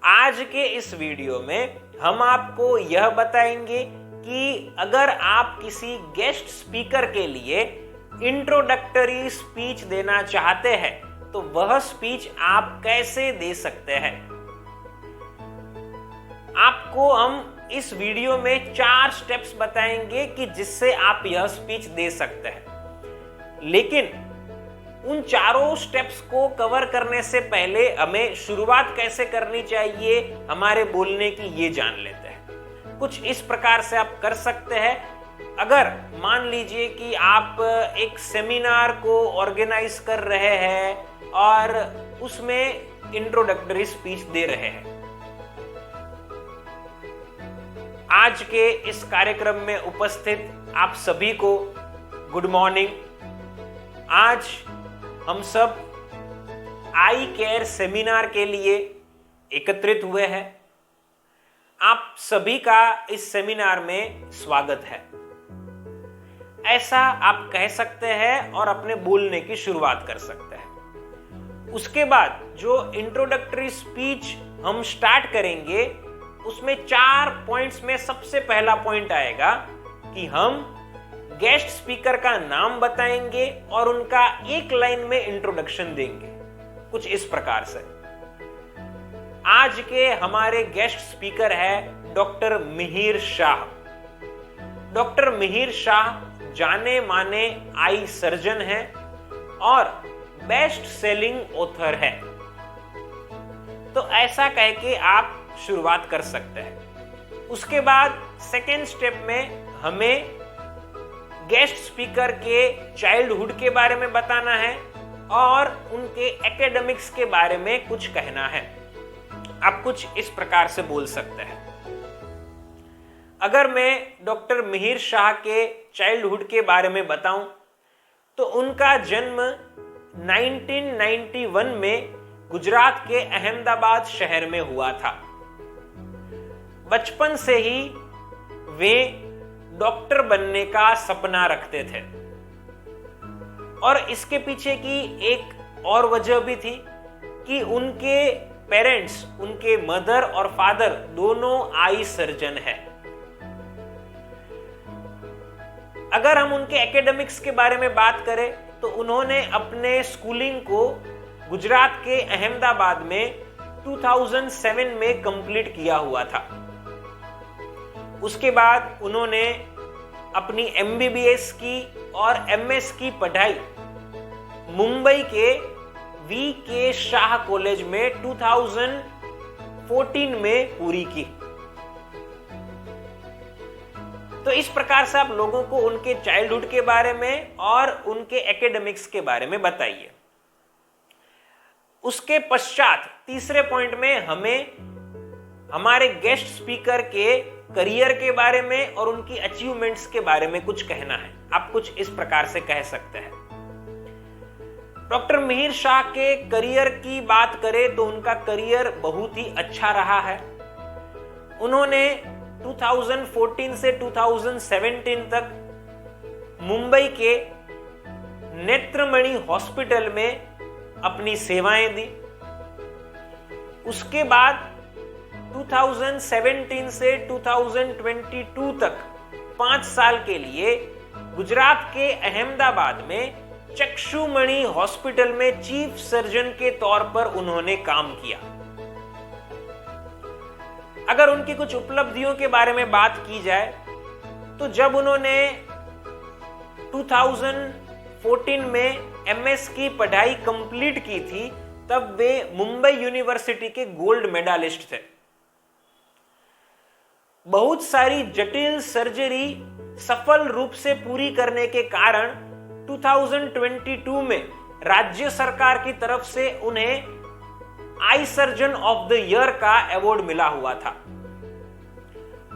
आज के इस वीडियो में हम आपको यह बताएंगे कि अगर आप किसी गेस्ट स्पीकर के लिए इंट्रोडक्टरी स्पीच देना चाहते हैं तो वह स्पीच आप कैसे दे सकते हैं। आपको हम इस वीडियो में 4 स्टेप्स बताएंगे कि जिससे आप यह स्पीच दे सकते हैं। लेकिन उन चारों स्टेप्स को कवर करने से पहले हमें शुरुआत कैसे करनी चाहिए हमारे बोलने की ये जान लेते हैं। कुछ इस प्रकार से आप कर सकते हैं। अगर मान लीजिए कि आप एक सेमिनार को ऑर्गेनाइज कर रहे हैं और उसमें इंट्रोडक्टरी स्पीच दे रहे हैं। आज के इस कार्यक्रम में उपस्थित आप सभी को गुड मॉर्निंग। आज हम सब आई केयर सेमिनार के लिए एकत्रित हुए हैं। आप सभी का इस सेमिनार में स्वागत है, ऐसा आप कह सकते हैं और अपने बोलने की शुरुआत कर सकते हैं। उसके बाद जो इंट्रोडक्टरी स्पीच हम स्टार्ट करेंगे उसमें 4 पॉइंट्स में सबसे पहला पॉइंट आएगा कि हम गेस्ट स्पीकर का नाम बताएंगे और उनका एक लाइन में इंट्रोडक्शन देंगे। कुछ इस प्रकार से आज के हमारे गेस्ट स्पीकर है डॉक्टर मिहिर शाह। डॉक्टर मिहिर शाह जाने माने आई सर्जन हैं और बेस्ट सेलिंग ऑथर है। तो ऐसा कह के आप शुरुआत कर सकते हैं। उसके बाद सेकेंड स्टेप में हमें गेस्ट स्पीकर के चाइल्डहुड के बारे में बताना है और उनके एकेडमिक्स के बारे में कुछ कहना है। आप कुछ इस प्रकार से बोल सकते हैं। अगर मैं डॉक्टर मिहिर शाह के चाइल्डहुड के बारे में बताऊं तो उनका जन्म 1991 में गुजरात के अहमदाबाद शहर में हुआ था। बचपन से ही वे डॉक्टर बनने का सपना रखते थे और इसके पीछे की एक और वजह भी थी कि उनके पेरेंट्स, उनके मदर और फादर दोनों आई सर्जन हैं। अगर हम उनके एकेडमिक्स के बारे में बात करें तो उन्होंने अपने स्कूलिंग को गुजरात के अहमदाबाद में 2007 में कंप्लीट किया हुआ था। उसके बाद उन्होंने अपनी MBBS की और MS की पढ़ाई मुंबई के VK शाह कॉलेज में 2014 में पूरी की। तो इस प्रकार से आप लोगों को उनके चाइल्डहुड के बारे में और उनके एकेडमिक्स के बारे में बताइए। उसके पश्चात तीसरे पॉइंट में हमें हमारे गेस्ट स्पीकर के करियर के बारे में और उनकी अचीवमेंट्स के बारे में कुछ कहना है। आप कुछ इस प्रकार से कह सकते हैं। डॉक्टर मिहिर शाह के करियर की बात करें तो उनका करियर बहुत ही अच्छा रहा है। उन्होंने 2014 से 2017 तक मुंबई के नेत्रमणि हॉस्पिटल में अपनी सेवाएं दी। उसके बाद 2017 से 2022 तक 5 साल के लिए गुजरात के अहमदाबाद में चक्षुमणि हॉस्पिटल में चीफ सर्जन के तौर पर उन्होंने काम किया। अगर उनकी कुछ उपलब्धियों के बारे में बात की जाए तो जब उन्होंने 2014 में MS की पढ़ाई कंप्लीट की थी तब वे मुंबई यूनिवर्सिटी के गोल्ड मेडलिस्ट थे। बहुत सारी जटिल सर्जरी सफल रूप से पूरी करने के कारण 2022 में राज्य सरकार की तरफ से उन्हें eye surgeon of the year का अवार्ड मिला हुआ था।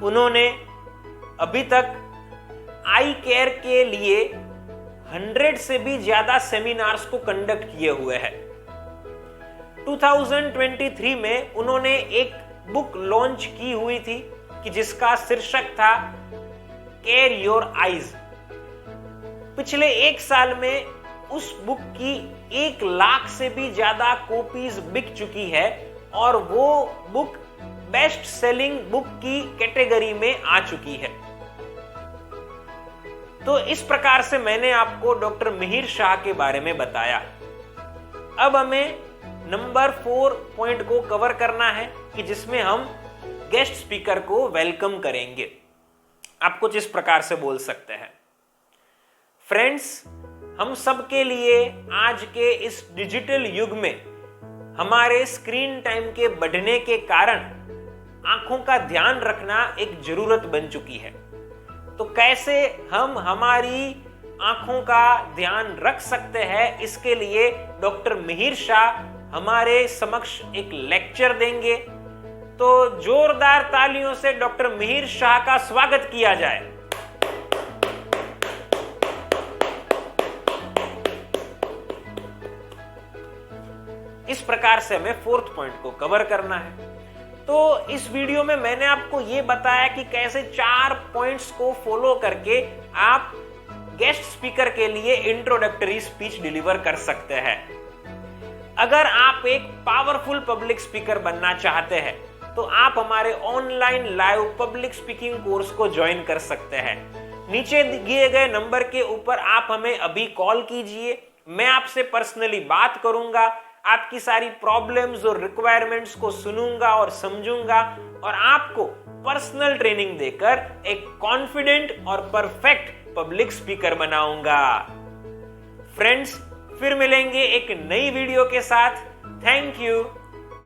उन्होंने अभी तक आई केयर के लिए 100 से भी ज्यादा सेमिनार्स को कंडक्ट किए हुए हैं। 2023 में उन्होंने एक बुक लॉन्च की हुई थी कि जिसका शीर्षक था केयर योर आईज। पिछले 1 साल में उस बुक की 1 लाख से भी ज्यादा कॉपीज बिक चुकी है और वो बुक बेस्ट सेलिंग बुक की कैटेगरी में आ चुकी है। तो इस प्रकार से मैंने आपको डॉक्टर मिहिर शाह के बारे में बताया। अब हमें नंबर 4 पॉइंट को कवर करना है कि जिसमें हम गेस्ट स्पीकर को वेलकम करेंगे। आप कुछ इस प्रकार से बोल सकते हैं, फ्रेंड्स, हम सबके लिए आज के इस डिजिटल युग में हमारे स्क्रीन टाइम के बढ़ने के कारण आंखों का ध्यान रखना एक जरूरत बन चुकी है। तो कैसे हम हमारी आंखों का ध्यान रख सकते हैं, इसके लिए डॉक्टर मिहिर शाह हमारे समक्ष एक लेक्चर देंगे। तो जोरदार तालियों से डॉक्टर मिहिर शाह का स्वागत किया जाए। इस प्रकार से हमें 4th पॉइंट को कवर करना है। तो इस वीडियो में मैंने आपको यह बताया कि कैसे 4 पॉइंट्स को फॉलो करके आप गेस्ट स्पीकर के लिए इंट्रोडक्टरी स्पीच डिलीवर कर सकते हैं। अगर आप एक पावरफुल पब्लिक स्पीकर बनना चाहते हैं तो आप हमारे online live public speaking course को ज्वाइन कर सकते हैं। नीचे दिए गए नंबर के ऊपर आप हमें अभी कॉल कीजिए, मैं आपसे पर्सनली बात करूंगा, आपकी सारी प्रॉब्लम्स और रिक्वायरमेंट्स को सुनूंगा और समझूंगा और आपको पर्सनल ट्रेनिंग देकर एक कॉन्फिडेंट और परफेक्ट पब्लिक स्पीकर बनाऊंगा। फ्रेंड्स, फिर मिलेंगे एक नई वीडियो के साथ। Thank you.